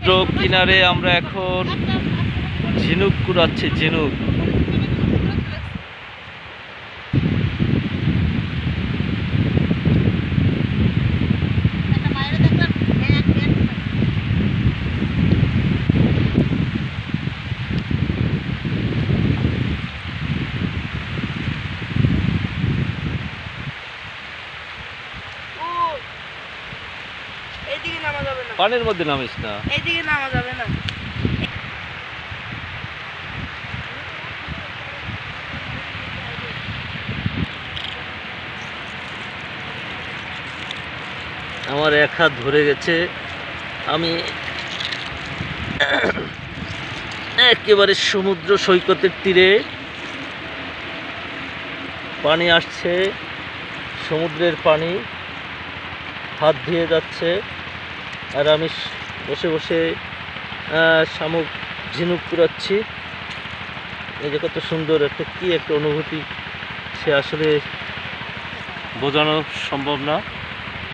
সমুদ্র কিনারে আমরা এখন ঝিনুক কুড়াচ্ছি। ঝিনুক পানির মধ্যে নামিস না, এইদিকে নামা যাবে না। আমার এক হাত ধরে গেছে। আমি একেবারে সমুদ্র সৈকতের তীরে, পানি আসছে, সমুদ্রের পানি হাত ধুয়ে যাচ্ছে, আর আমি বসে বসে শামুক ঝিনুক কুড়াচ্ছি। এই যে কত সুন্দর একটা কি একটা অনুভূতি, সে আসলে বোঝানো সম্ভব না।